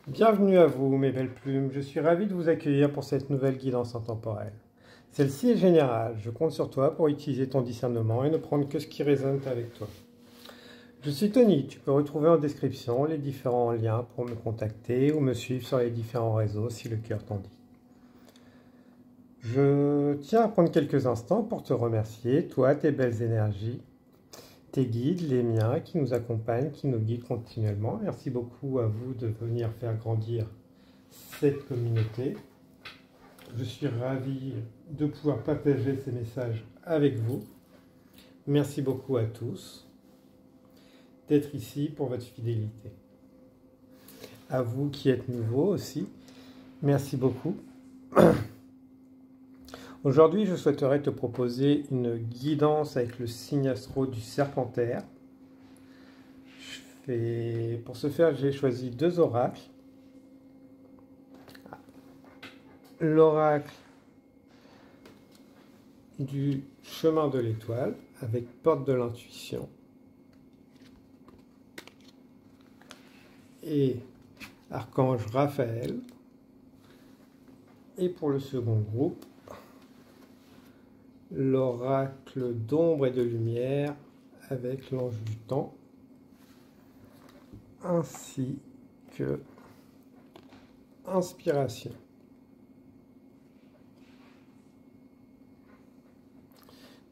Bienvenue à vous, mes belles plumes. Je suis ravi de vous accueillir pour cette nouvelle guidance intemporelle. Celle-ci est générale. Je compte sur toi pour utiliser ton discernement et ne prendre que ce qui résonne avec toi. Je suis Tony. Tu peux retrouver en description les différents liens pour me contacter ou me suivre sur les différents réseaux si le cœur t'en dit. Je tiens à prendre quelques instants pour te remercier, toi, tes belles énergies, tes guides, les miens qui nous accompagnent, qui nous guident continuellement. Merci beaucoup à vous de venir faire grandir cette communauté. Je suis ravi de pouvoir partager ces messages avec vous. Merci beaucoup à tous d'être ici pour votre fidélité. À vous qui êtes nouveaux aussi, merci beaucoup. Aujourd'hui, je souhaiterais te proposer une guidance avec le signe astro du Serpentaire. Pour ce faire, j'ai choisi deux oracles. L'oracle du chemin de l'étoile avec porte de l'intuition et archange Raphaël. Et pour le second groupe, l'oracle d'ombre et de lumière avec l'ange du temps, ainsi que inspiration.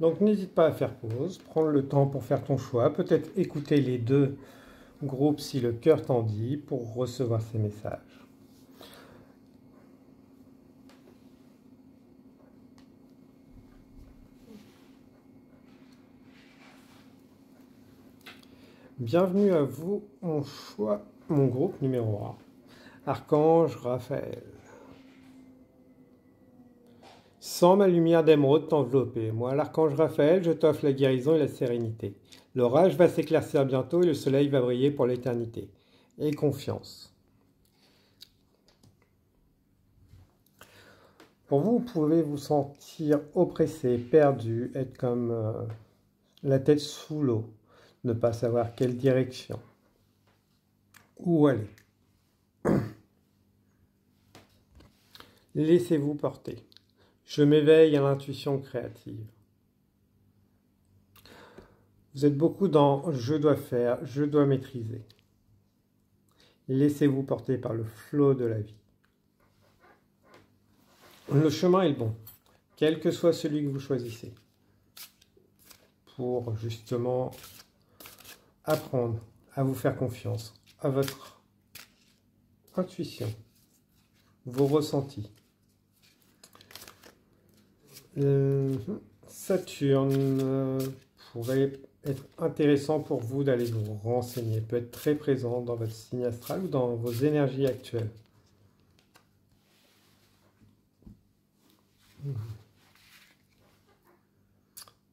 Donc n'hésite pas à faire pause, prendre le temps pour faire ton choix, peut-être écouter les deux groupes si le cœur t'en dit pour recevoir ces messages. Bienvenue à vous, mon groupe numéro 1, Archange Raphaël. Sens ma lumière d'émeraude t'envelopper. Moi, l'archange Raphaël, je t'offre la guérison et la sérénité. L'orage va s'éclaircir bientôt et le soleil va briller pour l'éternité. Aie confiance. Pour vous, vous pouvez vous sentir oppressé, perdu, être comme la tête sous l'eau, ne pas savoir quelle direction, où aller. Laissez-vous porter. Je m'éveille à l'intuition créative. Vous êtes beaucoup dans « je dois faire, je dois maîtriser ». Laissez-vous porter par le flot de la vie. Le chemin est le bon, quel que soit celui que vous choisissez, pour justement apprendre à vous faire confiance, à votre intuition, vos ressentis. Saturne pourrait être intéressant pour vous d'aller vous renseigner, peut être très présent dans votre signe astral ou dans vos énergies actuelles.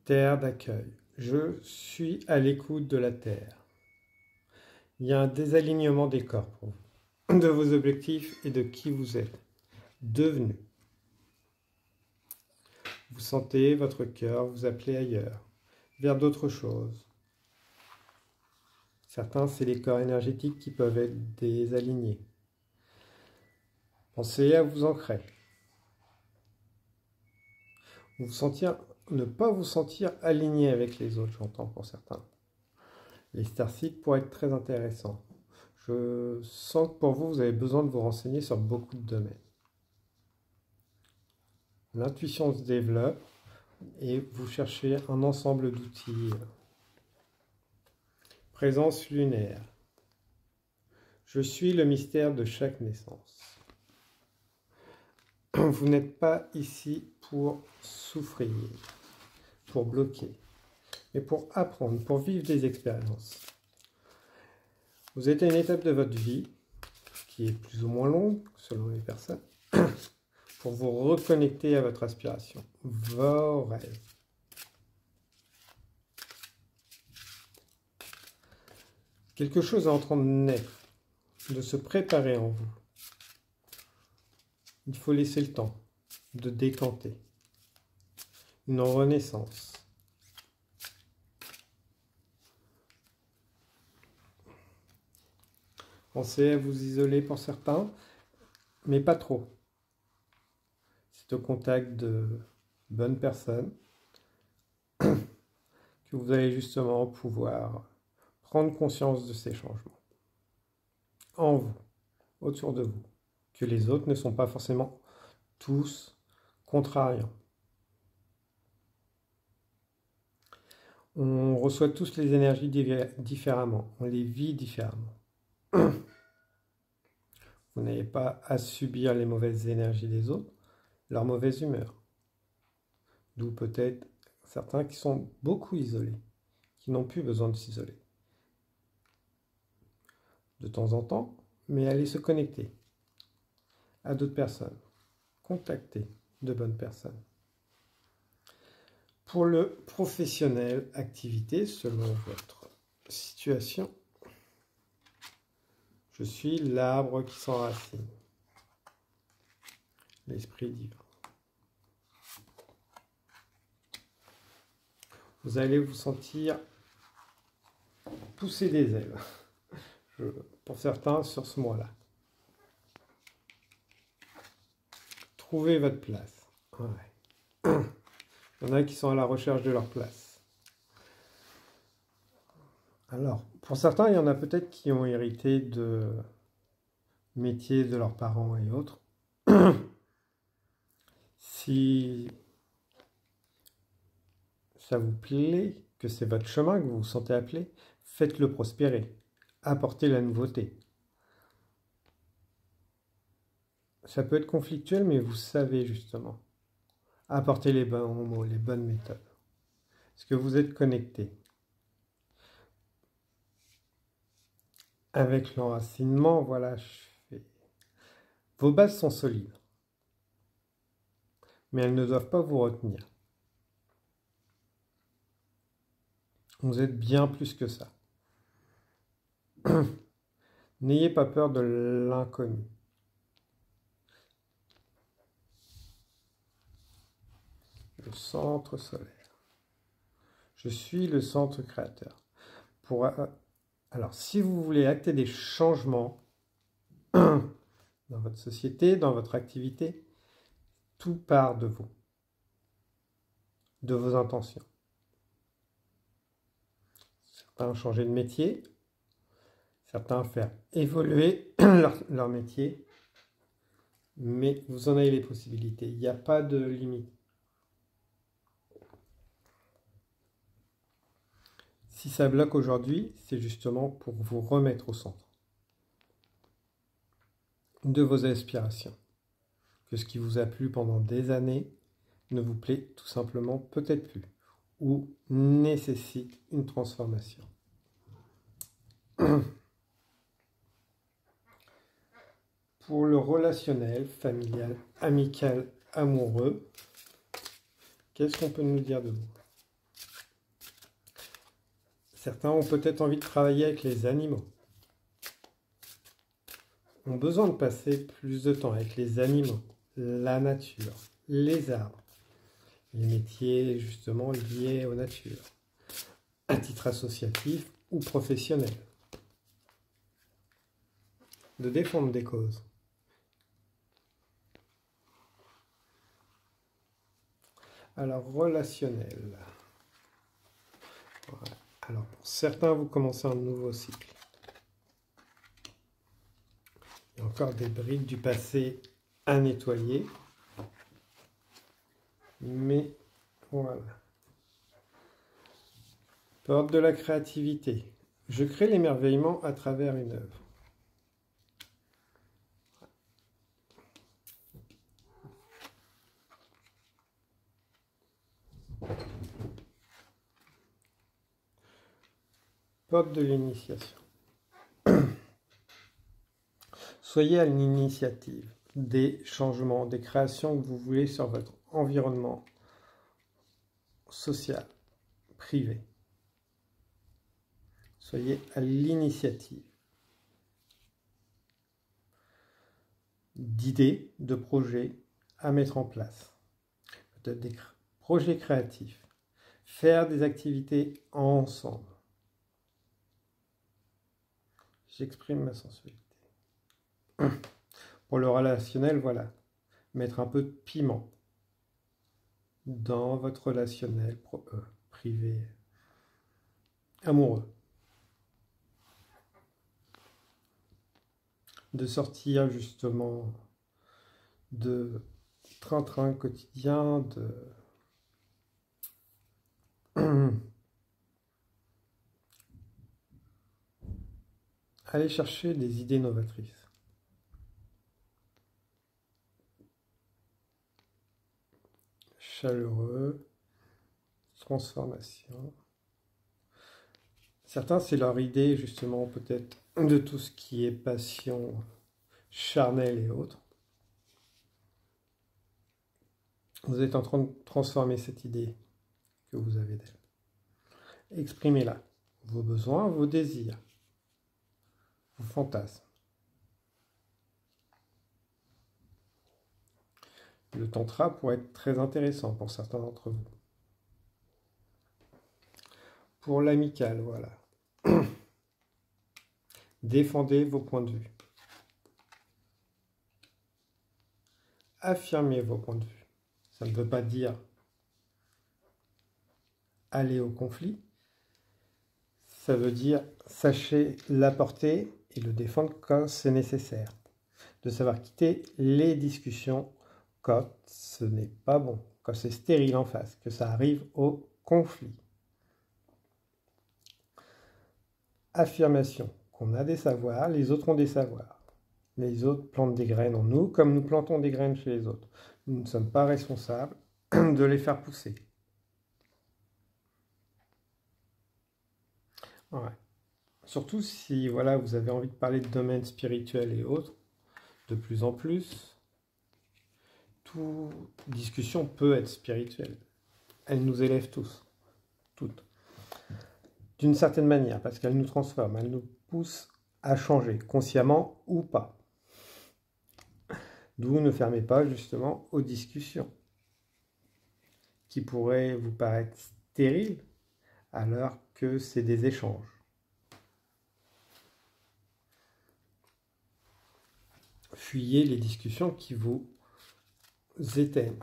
Terre d'accueil. Je suis à l'écoute de la Terre. Il y a un désalignement des corps pour vous, de vos objectifs et de qui vous êtes devenu. Vous sentez votre cœur vous appeler ailleurs, vers d'autres choses. Certains, c'est les corps énergétiques qui peuvent être désalignés. Pensez à vous ancrer. Ne pas vous sentir aligné avec les autres, j'entends pour certains. Les star-seeds pourraient être très intéressants. Je sens que pour vous, vous avez besoin de vous renseigner sur beaucoup de domaines. L'intuition se développe et vous cherchez un ensemble d'outils. Présence lunaire. Je suis le mystère de chaque naissance. Vous n'êtes pas ici pour souffrir, pour bloquer, mais pour apprendre, pour vivre des expériences. Vous êtes à une étape de votre vie qui est plus ou moins longue, selon les personnes, pour vous reconnecter à votre aspiration, vos rêves. Quelque chose est en train de naître, de se préparer en vous. Il faut laisser le temps de décanter. Une renaissance. Pensez à vous isoler pour certains, mais pas trop. C'est au contact de bonnes personnes que vous allez justement pouvoir prendre conscience de ces changements en vous, autour de vous, que les autres ne sont pas forcément tous contrariants. On reçoit tous les énergies différemment, on les vit différemment. Vous n'avez pas à subir les mauvaises énergies des autres, leur mauvaise humeur. D'où peut-être certains qui sont beaucoup isolés, qui n'ont plus besoin de s'isoler. De temps en temps, mais allez se connecter à d'autres personnes, contacter de bonnes personnes. Pour le professionnel, activité selon votre situation. Je suis l'arbre qui s'enracine. L'esprit divin. Vous allez vous sentir pousser des ailes. Pour certains, sur ce mois-là. Trouvez votre place. Ouais. Il y en a qui sont à la recherche de leur place. Alors, pour certains, il y en a peut-être qui ont hérité de métiers de leurs parents et autres. Si ça vous plaît, que c'est votre chemin, que vous vous sentez appelé, faites-le prospérer. Apportez la nouveauté. Ça peut être conflictuel, mais vous savez justement. Apportez les bons mots, les bonnes méthodes. Est-ce que vous êtes connecté? Avec l'enracinement, voilà, vos bases sont solides. Mais elles ne doivent pas vous retenir. Vous êtes bien plus que ça. N'ayez pas peur de l'inconnu. Le centre solaire. Je suis le centre créateur. Alors, si vous voulez acter des changements dans votre société, dans votre activité, tout part de vous, de vos intentions. Certains changer de métier, certains faire évoluer leur métier, mais vous en avez les possibilités. Il n'y a pas de limite. Si ça bloque aujourd'hui, c'est justement pour vous remettre au centre de vos aspirations. Que ce qui vous a plu pendant des années ne vous plaît tout simplement peut-être plus ou nécessite une transformation. Pour le relationnel, familial, amical, amoureux, qu'est-ce qu'on peut nous dire de vous? Certains ont peut-être envie de travailler avec les animaux. Ont besoin de passer plus de temps avec les animaux, la nature, les arbres, les métiers justement liés aux natures, à titre associatif ou professionnel. De défendre des causes. Alors, relationnel. Voilà. Alors, pour certains, vous commencez un nouveau cycle. Il y a encore des brides du passé à nettoyer. Mais, voilà. Porte de la créativité. Je crée l'émerveillement à travers une œuvre. Porte de l'initiation. Soyez à l'initiative des changements, des créations que vous voulez sur votre environnement social, privé. Soyez à l'initiative d'idées, de projets à mettre en place. Peut-être des projets créatifs. Faire des activités ensemble. J'exprime ma sensualité. Pour le relationnel, voilà, mettre un peu de piment dans votre relationnel privé, amoureux. De sortir justement de train-train quotidien, aller chercher des idées novatrices. Chaleureux, transformation. Certains, c'est leur idée justement peut-être de tout ce qui est passion charnelle et autres. Vous êtes en train de transformer cette idée que vous avez d'elle. Exprimez-la. Vos besoins, vos désirs, vos fantasmes. Le tantra pourrait être très intéressant pour certains d'entre vous. Pour l'amical, voilà. Défendez vos points de vue. Affirmez vos points de vue. Ça ne veut pas dire aller au conflit. Ça veut dire sachez l'apporter et le défendre quand c'est nécessaire. De savoir quitter les discussions quand ce n'est pas bon, quand c'est stérile en face, que ça arrive au conflit. Affirmation, qu'on a des savoirs, les autres ont des savoirs. Les autres plantent des graines en nous, comme nous plantons des graines chez les autres. Nous ne sommes pas responsables de les faire pousser. Ouais. Surtout si voilà, vous avez envie de parler de domaine spirituel et autres, de plus en plus, toute discussion peut être spirituelle. Elle nous élève tous, toutes. D'une certaine manière, parce qu'elle nous transforme, elle nous pousse à changer, consciemment ou pas. D'où ne fermez pas justement aux discussions, qui pourraient vous paraître stériles, alors que c'est des échanges. Fuyez les discussions qui vous éteignent.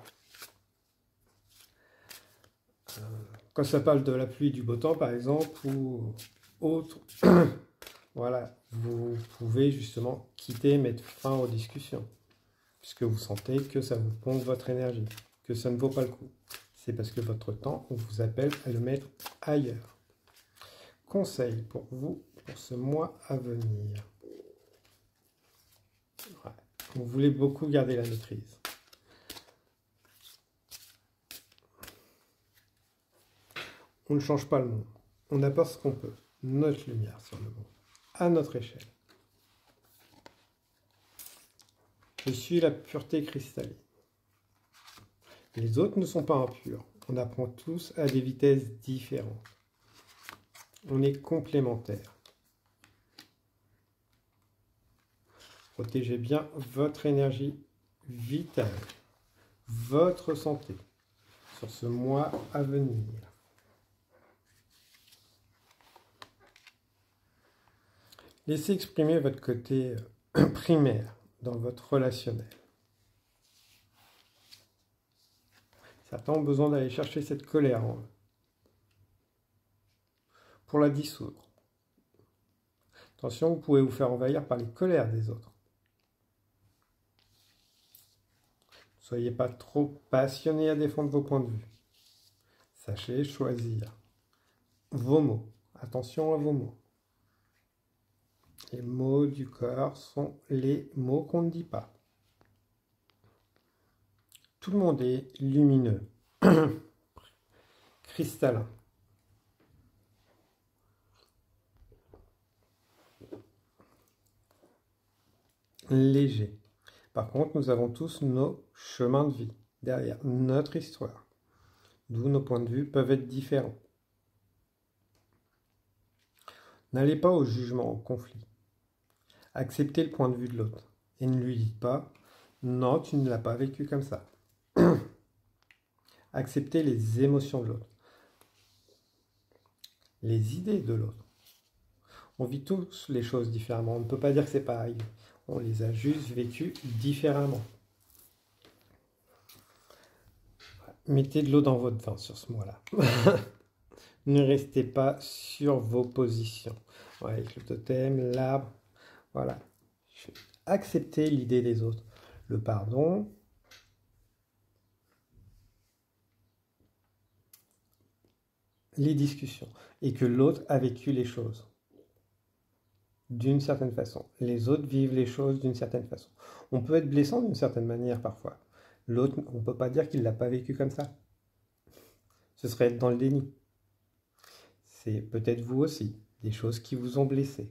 Quand ça parle de la pluie, du beau temps, par exemple, ou autre, voilà, vous pouvez justement quitter, mettre fin aux discussions, puisque vous sentez que ça vous pompe votre énergie, que ça ne vaut pas le coup. C'est parce que votre temps, on vous appelle à le mettre ailleurs. Conseil pour vous, pour ce mois à venir. Ouais. Vous voulez beaucoup garder la maîtrise. On ne change pas le monde. On apporte ce qu'on peut. Notre lumière sur le monde. À notre échelle. Je suis la pureté cristalline. Les autres ne sont pas impurs. On apprend tous à des vitesses différentes. On est complémentaires. Protégez bien votre énergie vitale, votre santé sur ce mois à venir. Laissez exprimer votre côté primaire dans votre relationnel. Certains ont besoin d'aller chercher cette colère en eux pour la dissoudre. Attention, vous pouvez vous faire envahir par les colères des autres. Ne soyez pas trop passionné à défendre vos points de vue. Sachez choisir vos mots. Attention à vos mots. Les mots du corps sont les mots qu'on ne dit pas. Tout le monde est lumineux, cristallin. Léger. Par contre, nous avons tous nos chemins de vie derrière notre histoire, d'où nos points de vue peuvent être différents. N'allez pas au jugement, au conflit. Acceptez le point de vue de l'autre et ne lui dites pas « Non, tu ne l'as pas vécu comme ça ». Acceptez les émotions de l'autre, les idées de l'autre. On vit tous les choses différemment, on ne peut pas dire que c'est pareil. On les a juste vécues différemment. Mettez de l'eau dans votre vin sur ce mois-là. Ne restez pas sur vos positions. Ouais, avec le totem, l'arbre, voilà. Acceptez l'idée des autres. Le pardon. Les discussions. Et que l'autre a vécu les choses d'une certaine façon. Les autres vivent les choses d'une certaine façon. On peut être blessant d'une certaine manière parfois. L'autre, on ne peut pas dire qu'il ne l'a pas vécu comme ça. Ce serait être dans le déni. C'est peut-être vous aussi, des choses qui vous ont blessé.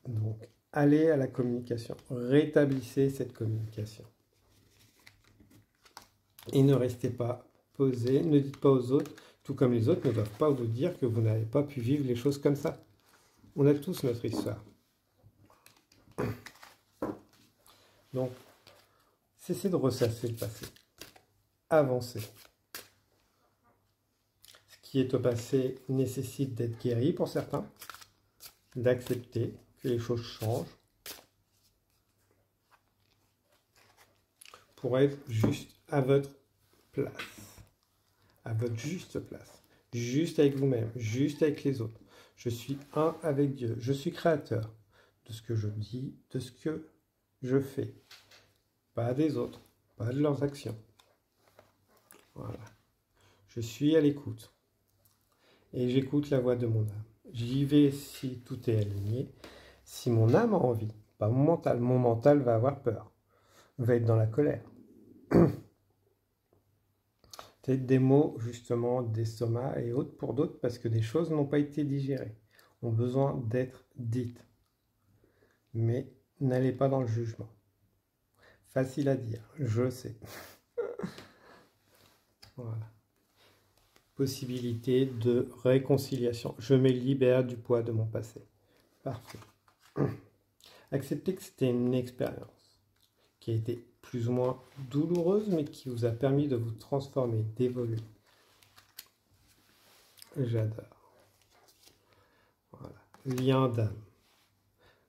Donc, allez à la communication. Rétablissez cette communication. Et ne restez pas posé. Ne dites pas aux autres, tout comme les autres ne doivent pas vous dire que vous n'avez pas pu vivre les choses comme ça. On a tous notre histoire. Donc, cessez de ressasser le passé. Avancez. Ce qui est au passé nécessite d'être guéri pour certains, d'accepter que les choses changent pour être juste à votre place, à votre juste place, juste avec vous-même, juste avec les autres. Je suis un avec Dieu, je suis créateur de ce que je dis, de ce que je fais, pas des autres, pas de leurs actions. Voilà. Je suis à l'écoute et j'écoute la voix de mon âme. J'y vais si tout est aligné, si mon âme a envie, pas mon mental. Mon mental va avoir peur, va être dans la colère. Peut-être des mots justement d'estomac et autres pour d'autres parce que des choses n'ont pas été digérées, ont besoin d'être dites. Mais n'allez pas dans le jugement. Facile à dire, je sais. Voilà. Possibilité de réconciliation. Je me libère du poids de mon passé. Parfait. Acceptez que c'était une expérience qui a été plus ou moins douloureuse, mais qui vous a permis de vous transformer, d'évoluer. J'adore. Voilà. Lien d'âme.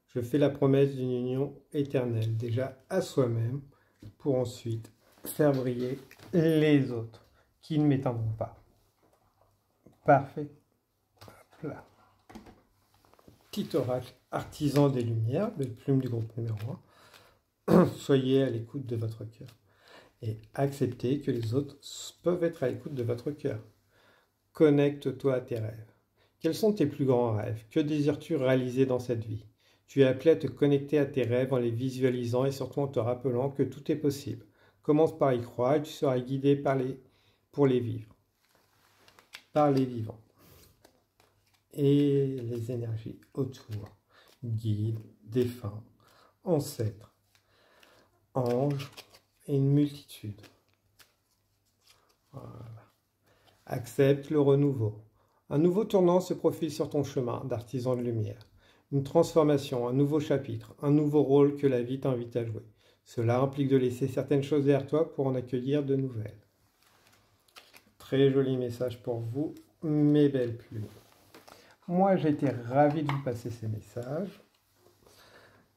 Je fais la promesse d'une union éternelle, déjà à soi-même, pour ensuite faire briller les autres qui ne m'éteindront pas. Parfait. Hop là. Petit oracle, artisan des lumières, belle plume du groupe numéro 1. Soyez à l'écoute de votre cœur et acceptez que les autres peuvent être à l'écoute de votre cœur. Connecte-toi à tes rêves. Quels sont tes plus grands rêves? Que désires-tu réaliser dans cette vie? Tu es appelé à te connecter à tes rêves en les visualisant et surtout en te rappelant que tout est possible. Commence par y croire et tu seras guidé pour les vivre, par les vivants. Et les énergies autour, guides, défunts, ancêtres, anges et une multitude. Voilà. Accepte le renouveau. Un nouveau tournant se profile sur ton chemin d'artisan de lumière. Une transformation, un nouveau chapitre, un nouveau rôle que la vie t'invite à jouer. Cela implique de laisser certaines choses derrière toi pour en accueillir de nouvelles. Très joli message pour vous, mes belles plumes. Moi, j'ai été ravi de vous passer ces messages.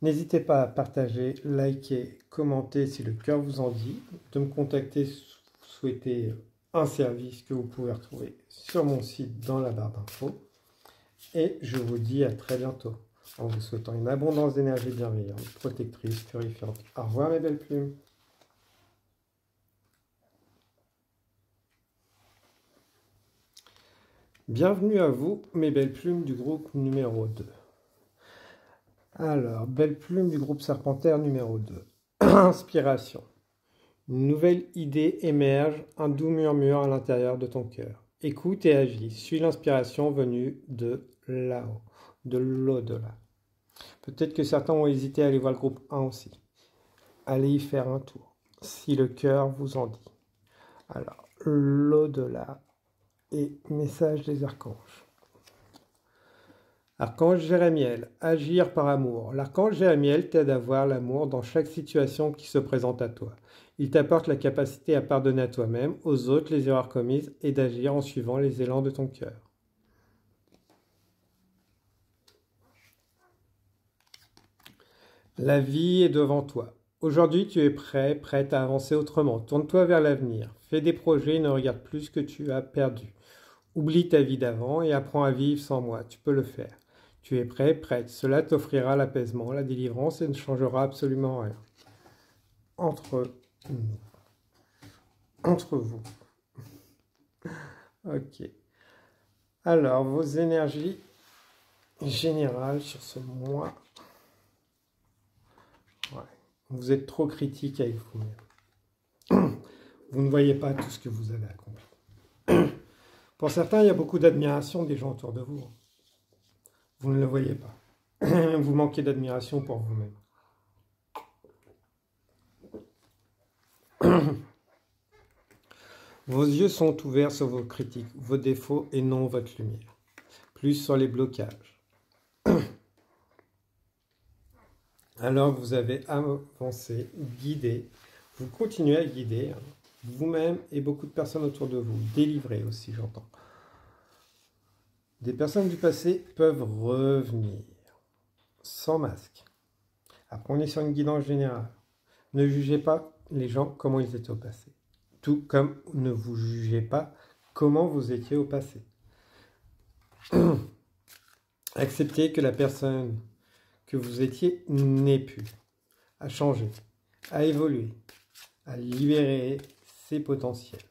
N'hésitez pas à partager, liker, commenter si le cœur vous en dit, de me contacter si vous souhaitez un service que vous pouvez retrouver sur mon site dans la barre d'infos. Et je vous dis à très bientôt, en vous souhaitant une abondance d'énergie bienveillante, protectrice, purifiante. Au revoir mes belles plumes. Bienvenue à vous, mes belles plumes du groupe numéro 2. Alors, belle plume du groupe Serpentaire numéro 2. Inspiration. Une nouvelle idée émerge, un doux murmure à l'intérieur de ton cœur. Écoute et agis. Suis l'inspiration venue de là-haut, de l'au-delà. Peut-être que certains ont hésité à aller voir le groupe 1 aussi. Allez y faire un tour, si le cœur vous en dit. Alors, l'au-delà et message des archanges. Archange Jérémiel, agir par amour. L'archange Jérémiel t'aide à voir l'amour dans chaque situation qui se présente à toi. Il t'apporte la capacité à pardonner à toi-même, aux autres les erreurs commises et d'agir en suivant les élans de ton cœur. La vie est devant toi. Aujourd'hui, tu es prêt, prête à avancer autrement. Tourne-toi vers l'avenir. Fais des projets et ne regarde plus ce que tu as perdu. Oublie ta vie d'avant et apprends à vivre sans moi. Tu peux le faire. Tu es prêt, prête. Cela t'offrira l'apaisement, la délivrance et ne changera absolument rien. Entre nous. Entre vous. Ok. Alors, vos énergies générales sur ce mois. Ouais. Vous êtes trop critique avec vous-même. Vous ne voyez pas tout ce que vous avez accompli. Pour certains, il y a beaucoup d'admiration des gens autour de vous. Vous ne le voyez pas. Vous manquez d'admiration pour vous-même. Vos yeux sont ouverts sur vos critiques, vos défauts et non votre lumière. Plus sur les blocages. Alors que vous avez avancé, guidé, vous continuez à guider vous-même et beaucoup de personnes autour de vous. Délivrer aussi, j'entends. Des personnes du passé peuvent revenir sans masque. Après, on est sur une guidance générale. Ne jugez pas les gens comment ils étaient au passé. Tout comme ne vous jugez pas comment vous étiez au passé. Acceptez que la personne que vous étiez n'est plus, a changé, a évolué, a libéré ses potentiels.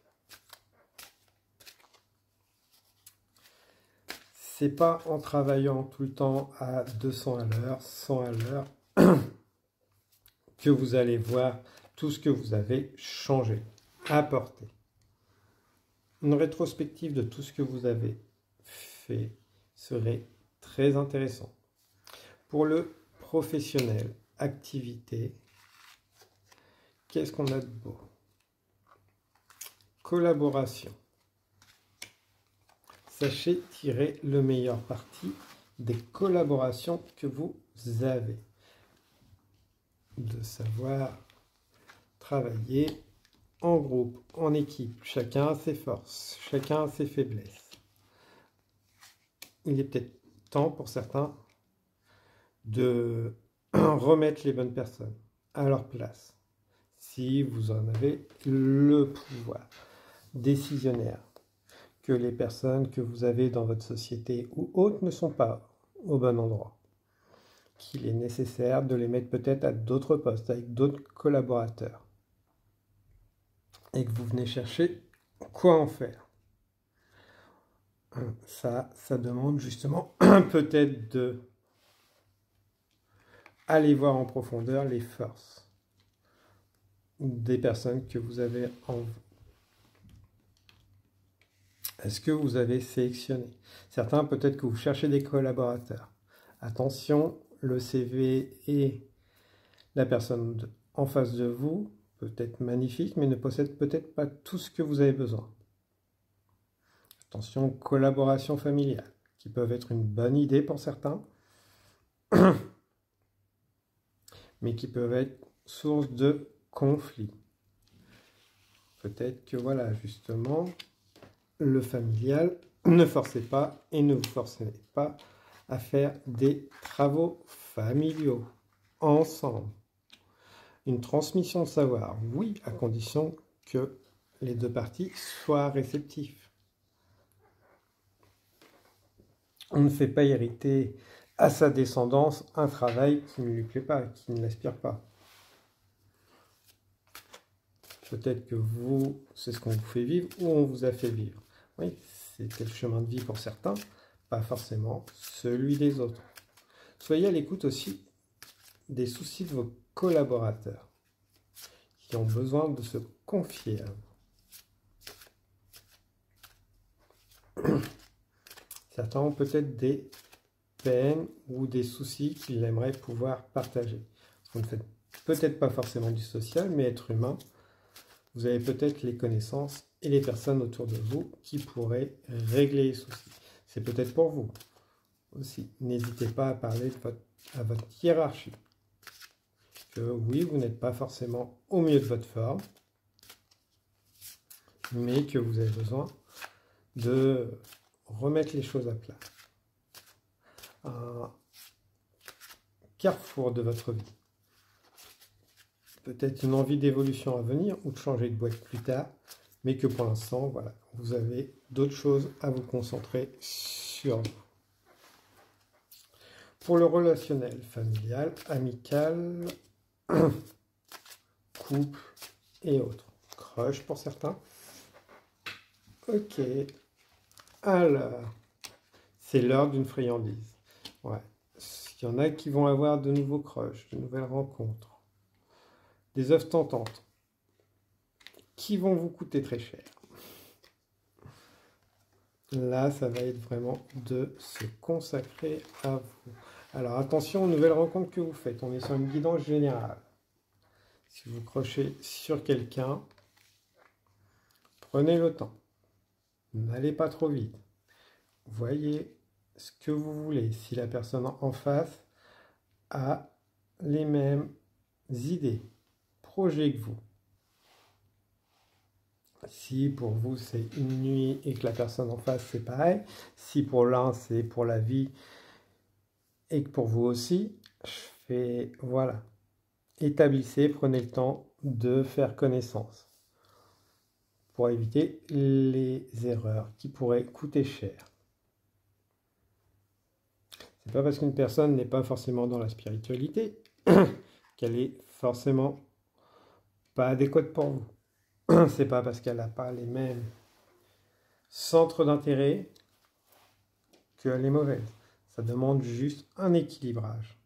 C'est pas en travaillant tout le temps à 200 à l'heure, 100 à l'heure, que vous allez voir tout ce que vous avez changé, apporté. Une rétrospective de tout ce que vous avez fait serait très intéressant. Pour le professionnel, activité, qu'est-ce qu'on a de beau? Collaboration. Sachez tirer le meilleur parti des collaborations que vous avez. De savoir travailler en groupe, en équipe. Chacun a ses forces, chacun a ses faiblesses. Il est peut-être temps pour certains de remettre les bonnes personnes à leur place. Si vous en avez le pouvoir décisionnaire, que les personnes que vous avez dans votre société ou autres ne sont pas au bon endroit, qu'il est nécessaire de les mettre peut-être à d'autres postes, avec d'autres collaborateurs, et que vous venez chercher quoi en faire. Ça demande justement peut-être de aller voir en profondeur les forces des personnes que vous avez en vous. Est-ce que vous avez sélectionné? Certains, peut-être que vous cherchez des collaborateurs. Attention, le CV et la personne en face de vous peut être magnifique, mais ne possède peut-être pas tout ce que vous avez besoin. Attention, collaboration familiale, qui peuvent être une bonne idée pour certains, mais qui peuvent être source de conflits. Peut-être que voilà, justement, le familial, ne forcez pas et ne vous forcez pas à faire des travaux familiaux ensemble. Une transmission de savoir, oui, à condition que les deux parties soient réceptifs. On ne fait pas hériter à sa descendance un travail qui ne lui plaît pas, qui ne l'aspire pas. Peut-être que vous, c'est ce qu'on vous fait vivre ou on vous a fait vivre. Oui, c'était le chemin de vie pour certains, pas forcément celui des autres. Soyez à l'écoute aussi des soucis de vos collaborateurs qui ont besoin de se confier à vous. Certains ont peut-être des peines ou des soucis qu'ils aimeraient pouvoir partager. Vous ne faites peut-être pas forcément du social, mais être humain, vous avez peut-être les connaissances et les personnes autour de vous qui pourraient régler les soucis. C'est peut-être pour vous aussi. N'hésitez pas à parler à votre hiérarchie. Que oui, vous n'êtes pas forcément au mieux de votre forme, mais que vous avez besoin de remettre les choses à plat. Un carrefour de votre vie. peut-être une envie d'évolution à venir ou de changer de boîte plus tard, mais que pour l'instant, voilà, vous avez d'autres choses à vous concentrer sur vous. Pour le relationnel, familial, amical, couple et autres. Crush pour certains. Ok. Alors, c'est l'heure d'une friandise. Ouais. Il y en a qui vont avoir de nouveaux crushs, de nouvelles rencontres. Des œuvres tentantes qui vont vous coûter très cher. Là, ça va être vraiment de se consacrer à vous. Alors, attention aux nouvelles rencontres que vous faites. On est sur une guidance générale. Si vous crochez sur quelqu'un, prenez le temps. N'allez pas trop vite. Voyez ce que vous voulez. Si la personne en face a les mêmes idées, projets que vous. Si pour vous c'est une nuit et que la personne en face c'est pareil, si pour l'un c'est pour la vie et que pour vous aussi, voilà. Établissez, prenez le temps de faire connaissance pour éviter les erreurs qui pourraient coûter cher. C'est pas parce qu'une personne n'est pas forcément dans la spiritualité qu'elle est forcément pas adéquate pour vous. C'est pas parce qu'elle n'a pas les mêmes centres d'intérêt qu'elle est mauvaise. Ça demande juste un équilibrage.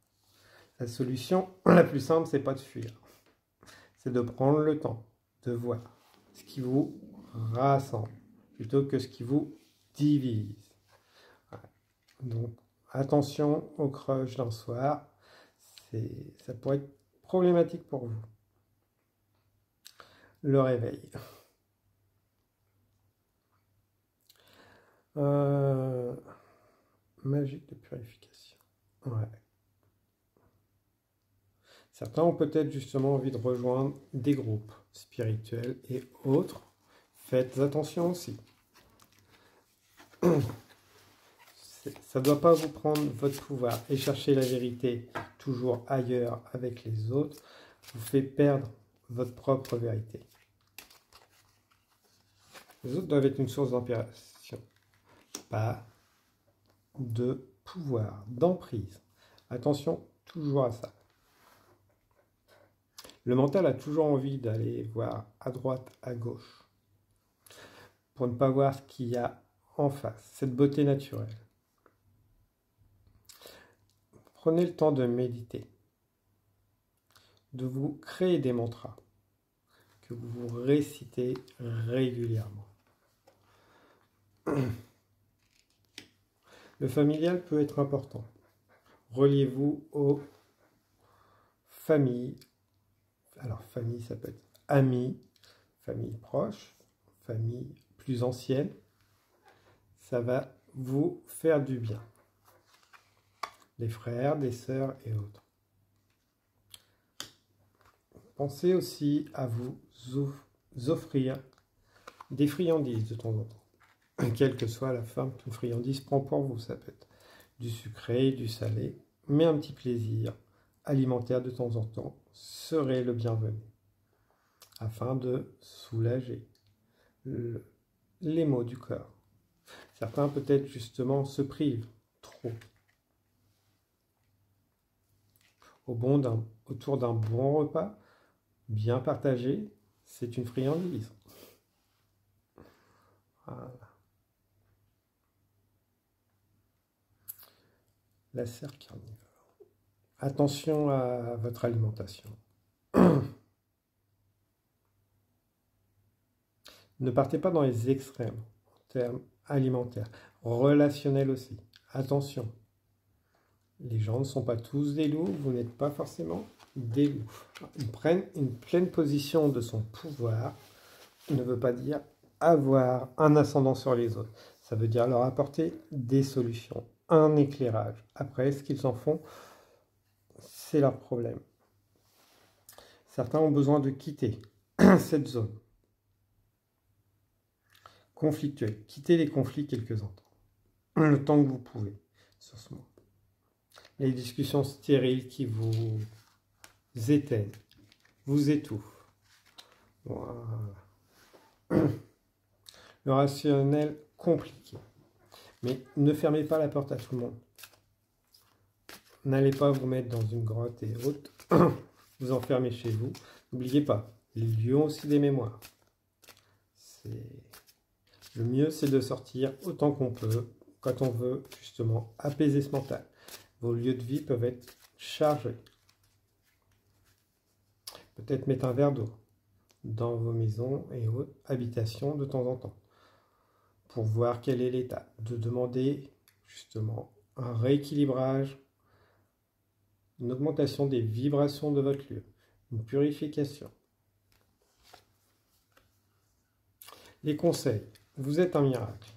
La solution la plus simple, c'est pas de fuir. C'est de prendre le temps de voir ce qui vous rassemble plutôt que ce qui vous divise. Voilà. Donc, attention au crush d'un soir. Ça pourrait être problématique pour vous. Le réveil. Magique de purification. Ouais. Certains ont peut-être justement envie de rejoindre des groupes spirituels et autres. Faites attention aussi. Ça ne doit pas vous prendre votre pouvoir et chercher la vérité toujours ailleurs avec les autres vous fait perdre votre propre vérité. Les autres doivent être une source d'inspiration, pas de pouvoir, d'emprise. Attention toujours à ça. Le mental a toujours envie d'aller voir à droite, à gauche, pour ne pas voir ce qu'il y a en face, cette beauté naturelle. Prenez le temps de méditer, de vous créer des mantras que vous récitez régulièrement. Le familial peut être important. Reliez-vous aux familles. Alors, famille, ça peut être amis, famille proche, famille plus ancienne. Ça va vous faire du bien. Des frères, des sœurs et autres. Pensez aussi à vous offrir des friandises de temps en temps. Quelle que soit la forme qu'une friandise prend pour vous, ça peut être du sucré, du salé, mais un petit plaisir alimentaire de temps en temps serait le bienvenu, afin de soulager les maux du corps. Certains peut-être justement se privent trop. Autour d'un bon repas, bien partagé, c'est une friandise. Voilà. La serre carnivore. Attention à votre alimentation. Ne partez pas dans les extrêmes en termes alimentaires. Relationnels aussi. Attention. Les gens ne sont pas tous des loups, vous n'êtes pas forcément des loups. Prennent une pleine position de son pouvoir ne veut pas dire avoir un ascendant sur les autres. Ça veut dire leur apporter des solutions, un éclairage. Après, ce qu'ils en font, c'est leur problème. Certains ont besoin de quitter cette zone conflictuelle. Quittez les conflits quelques instants, le temps que vous pouvez sur ce mois. Les discussions stériles qui vous éteignent. vous étouffe. Voilà. Le rationnel compliqué. Mais ne fermez pas la porte à tout le monde. N'allez pas vous mettre dans une grotte et autres. Vous enfermez chez vous. N'oubliez pas, les lieux ont aussi des mémoires. Le mieux, c'est de sortir autant qu'on peut quand on veut justement apaiser ce mental. Vos lieux de vie peuvent être chargés. Peut-être mettre un verre d'eau dans vos maisons et autres habitations de temps en temps pour voir quel est l'état. De demander justement un rééquilibrage, une augmentation des vibrations de votre lieu, une purification. Les conseils. Vous êtes un miracle.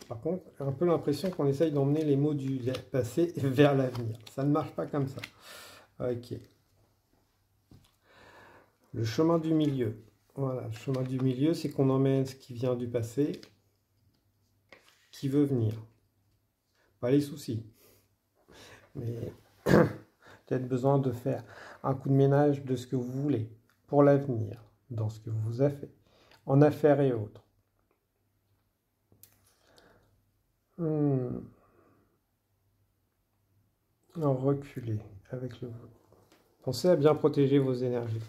Par contre, j'ai un peu l'impression qu'on essaye d'emmener les mots du passé vers l'avenir. Ça ne marche pas comme ça. Ok. Le chemin du milieu. Voilà, le chemin du milieu, c'est qu'on emmène ce qui vient du passé, qui veut venir. Pas les soucis. Mais peut-être besoin de faire un coup de ménage de ce que vous voulez pour l'avenir, dans ce que vous avez fait, en affaires et autres. En reculer avec le vôtre. Pensez à bien protéger vos énergies.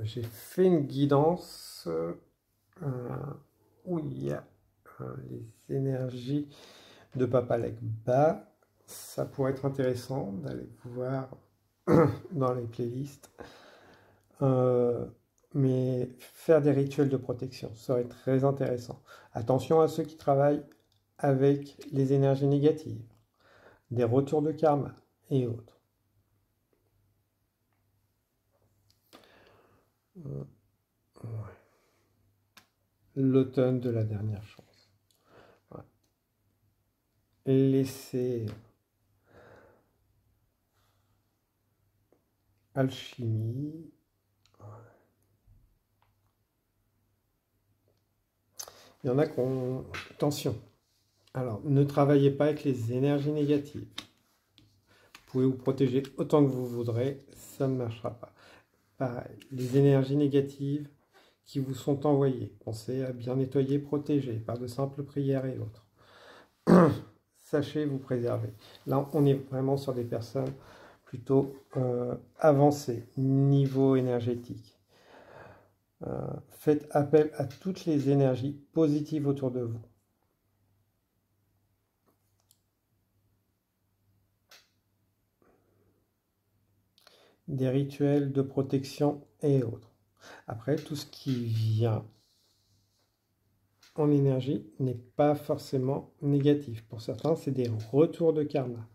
J'ai fait une guidance où il y a les énergies de Papa Legba. Ça pourrait être intéressant d'aller voir dans les playlists. Mais faire des rituels de protection serait très intéressant. Attention à ceux qui travaillent avec les énergies négatives, des retours de karma et autres. Ouais. L'automne de la dernière chance. Ouais. Laissez alchimie. Ouais. Il y en a qui ont... Attention. Alors, ne travaillez pas avec les énergies négatives. Vous pouvez vous protéger autant que vous voudrez, ça ne marchera pas. Pareil, les énergies négatives qui vous sont envoyées, pensez à bien nettoyer, protéger par de simples prières et autres. Sachez vous préserver. Là, on est vraiment sur des personnes plutôt avancées, niveau énergétique. Faites appel à toutes les énergies positives autour de vous. Des rituels de protection et autres. Après, tout ce qui vient en énergie n'est pas forcément négatif. Pour certains, c'est des retours de karma.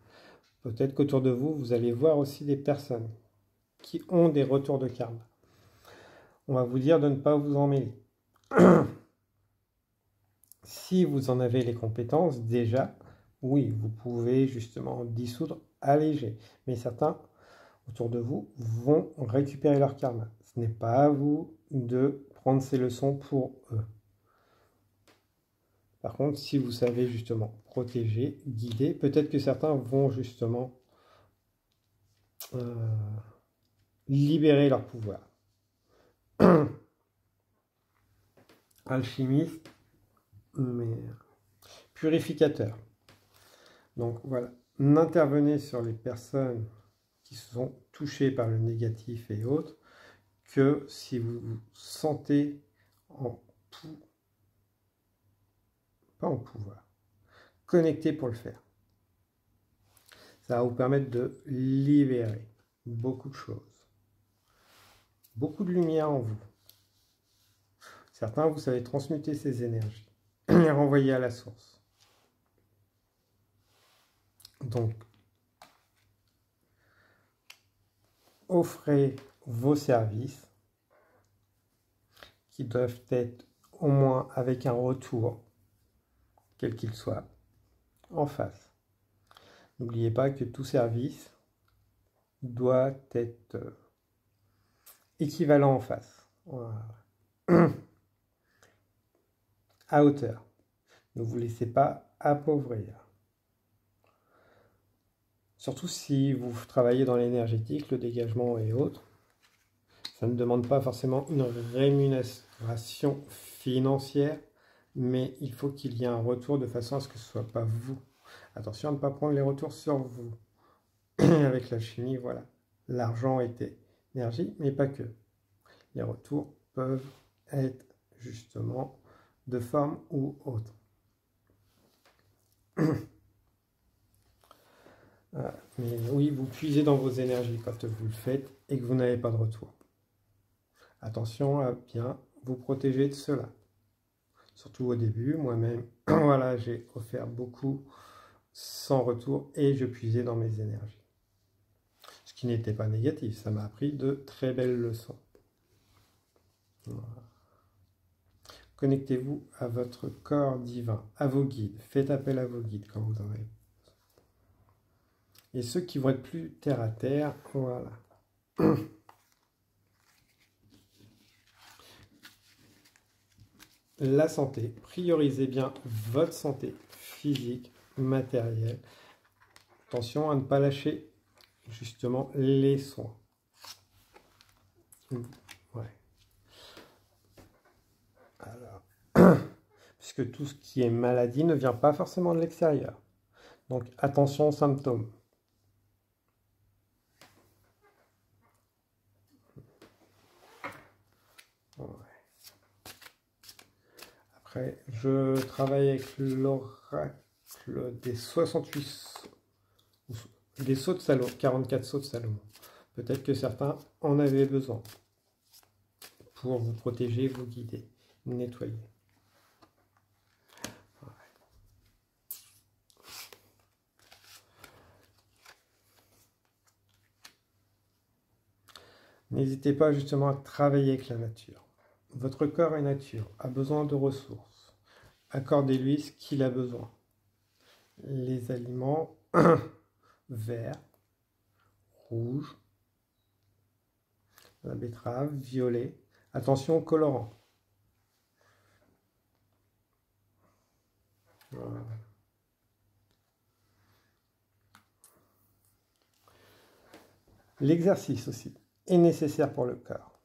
Peut-être qu'autour de vous, vous allez voir aussi des personnes qui ont des retours de karma. On va vous dire de ne pas vous en mêler. Si vous en avez les compétences, déjà, oui, vous pouvez justement dissoudre, alléger. Mais certains autour de vous vont récupérer leur karma. Ce n'est pas à vous de prendre ces leçons pour eux. Par contre, si vous savez justement protéger, guider, peut-être que certains vont justement libérer leur pouvoir. Alchimiste, mais purificateur. Donc voilà, n'intervenez sur les personnes qui sont touchées par le négatif et autres que si vous vous sentez pas en pouvoir, connecté pour le faire. Ça va vous permettre de libérer beaucoup de choses. Beaucoup de lumière en vous. Certains, vous savez transmuter ces énergies, les renvoyer à la source. Donc, offrez vos services qui doivent être au moins avec un retour, quel qu'il soit, en face. N'oubliez pas que tout service doit être équivalent en face. Voilà. À hauteur. Ne vous laissez pas appauvrir. Surtout si vous travaillez dans l'énergétique, le dégagement et autres. Ça ne demande pas forcément une rémunération financière, mais il faut qu'il y ait un retour de façon à ce que ce ne soit pas vous. Attention à ne pas prendre les retours sur vous. Avec la chimie, voilà. L'argent est énergie, mais pas que. Les retours peuvent être justement de forme ou autre. Mais oui, vous puisez dans vos énergies quand vous le faites et que vous n'avez pas de retour. Attention à bien vous protéger de cela. Surtout au début, moi-même, voilà, j'ai offert beaucoup sans retour et je puisais dans mes énergies. Ce qui n'était pas négatif, ça m'a appris de très belles leçons. Voilà. Connectez-vous à votre corps divin, à vos guides. Faites appel à vos guides quand vous en avez. Et ceux qui vont être plus terre à terre, voilà. La santé, priorisez bien votre santé physique, matérielle. Attention à ne pas lâcher justement les soins. Ouais. Alors, puisque tout ce qui est maladie ne vient pas forcément de l'extérieur. Donc attention aux symptômes. Ouais. Après, je travaille avec l'oracle des 68 des sauts de Salomon, 44 sauts de Salomon. Peut-être que certains en avaient besoin pour vous protéger, vous guider, nettoyer. Ouais. N'hésitez pas justement à travailler avec la nature. Votre corps est nature, a besoin de ressources. Accordez-lui ce qu'il a besoin. Les aliments verts, rouges, la betterave, violet. Attention aux colorants. Voilà. L'exercice aussi est nécessaire pour le corps.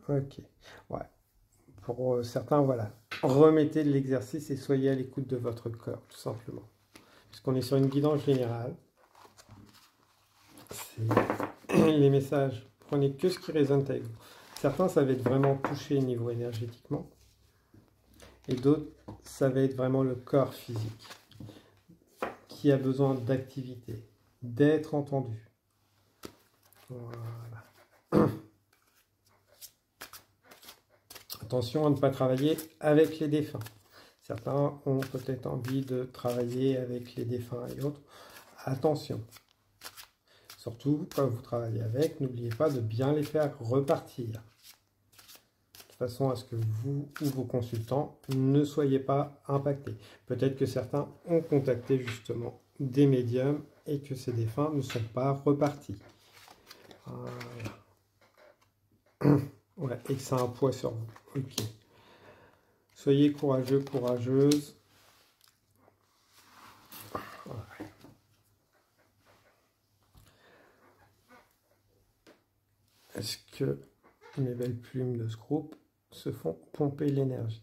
Ok. Ouais. Pour certains, voilà. Remettez de l'exercice et soyez à l'écoute de votre corps, tout simplement. Puisqu'on est sur une guidance générale. Les messages, prenez que ce qui résonne avec vous. Certains, ça va être vraiment touché niveau énergétiquement. Et d'autres, ça va être vraiment le corps physique qui a besoin d'activité, d'être entendu. Voilà. Attention à ne pas travailler avec les défunts. Certains ont peut-être envie de travailler avec les défunts et autres. Attention. Surtout, quand vous travaillez avec, n'oubliez pas de bien les faire repartir. De façon à ce que vous ou vos consultants ne soyez pas impactés. Peut-être que certains ont contacté justement des médiums et que ces défunts ne sont pas repartis. Voilà. Ouais, et que ça a un poids sur vous. Ok. Soyez courageux, courageuse. Voilà. Est-ce que mes belles plumes de ce groupe se font pomper l'énergie?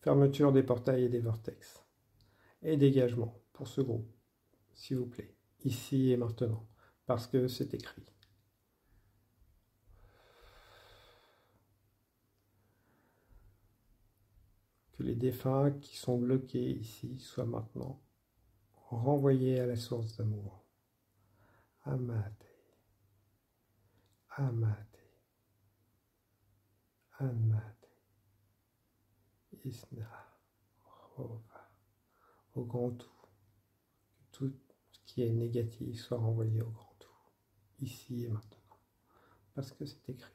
Fermeture des portails et des vortex. Et dégagement pour ce groupe, s'il vous plaît. Ici et maintenant. Parce que c'est écrit. Que les défunts qui sont bloqués ici soient maintenant renvoyés à la source d'amour. Amate. Amate. Amate. Isna. Rova. Au grand tout. Tout ce qui est négatif soit renvoyé au grand tout. Ici et maintenant. Parce que c'est écrit.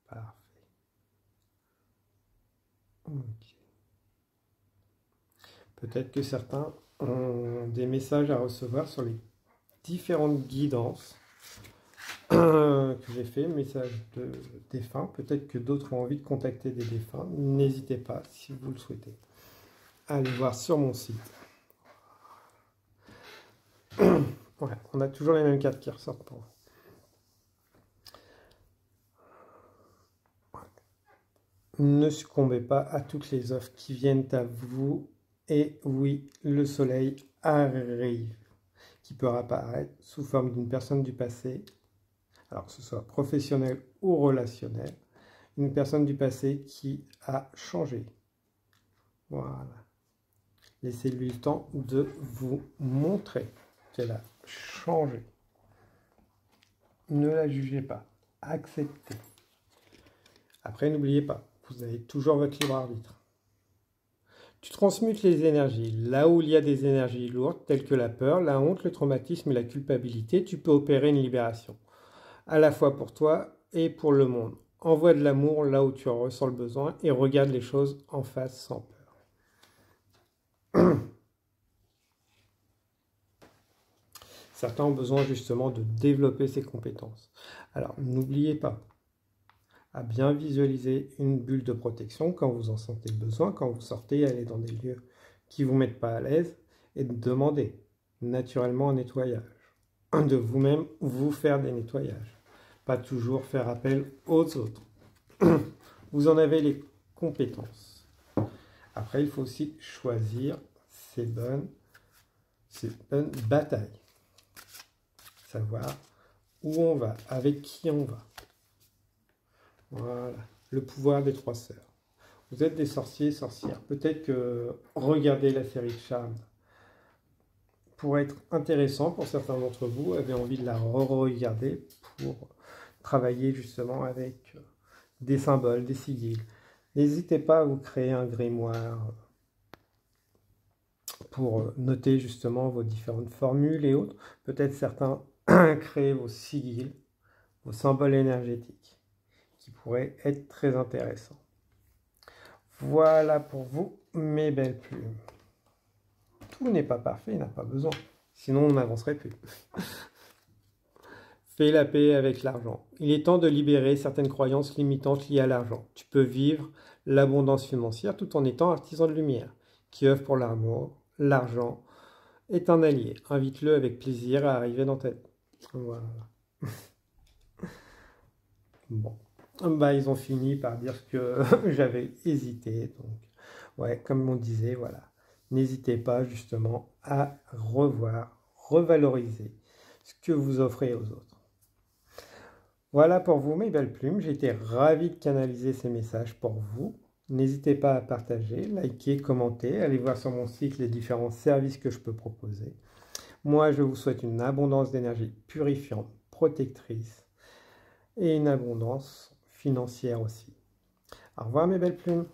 Parfait. Ok. Peut-être que certains ont des messages à recevoir sur les différentes guidances que j'ai fait, messages de défunts. Peut-être que d'autres ont envie de contacter des défunts. N'hésitez pas si vous le souhaitez. allez voir sur mon site. Ouais, on a toujours les mêmes cartes qui ressortent pour vous. Ne succombez pas à toutes les offres qui viennent à vous. Et oui, le soleil arrive, qui peut apparaître sous forme d'une personne du passé, alors que ce soit professionnel ou relationnel, une personne du passé qui a changé. Voilà. Laissez-lui le temps de vous montrer qu'elle a changé. Ne la jugez pas, acceptez. Après, n'oubliez pas, vous avez toujours votre libre arbitre. Tu transmutes les énergies. Là où il y a des énergies lourdes, telles que la peur, la honte, le traumatisme et la culpabilité, tu peux opérer une libération, à la fois pour toi et pour le monde. Envoie de l'amour là où tu en ressens le besoin et regarde les choses en face sans peur. Certains ont besoin justement de développer ces compétences. Alors, n'oubliez pas à bien visualiser une bulle de protection quand vous en sentez le besoin, quand vous sortez, aller dans des lieux qui ne vous mettent pas à l'aise, et de demander naturellement un nettoyage, de vous-même vous faire des nettoyages, pas toujours faire appel aux autres. Vous en avez les compétences. Après, il faut aussi choisir ces bonnes batailles, savoir où on va, avec qui on va. Voilà, le pouvoir des 3 sœurs. Vous êtes des sorciers et sorcières. Peut-être que regarder la série de Charmed pourrait être intéressant pour certains d'entre vous, avez envie de la re-regarder pour travailler justement avec des symboles, des sigils. N'hésitez pas à vous créer un grimoire pour noter justement vos différentes formules et autres. Peut-être certains créer vos sigils, vos symboles énergétiques, qui pourrait être très intéressant. Voilà pour vous, mes belles plumes. Tout n'est pas parfait, il n'a pas besoin. Sinon, on n'avancerait plus. Fais la paix avec l'argent. Il est temps de libérer certaines croyances limitantes liées à l'argent. Tu peux vivre l'abondance financière tout en étant artisan de lumière, qui œuvre pour l'amour. L'argent est un allié. Invite-le avec plaisir à arriver dans ta vie. Voilà. Bon. Bah, ils ont fini par dire que j'avais hésité. Donc, ouais, comme on disait, voilà. N'hésitez pas justement à revoir, revaloriser ce que vous offrez aux autres. Voilà pour vous, mes belles plumes. J'ai été ravi de canaliser ces messages pour vous. N'hésitez pas à partager, liker, commenter. Allez voir sur mon site les différents services que je peux proposer. Moi, je vous souhaite une abondance d'énergie purifiante, protectrice et une abondance financière aussi. Au revoir mes belles plumes.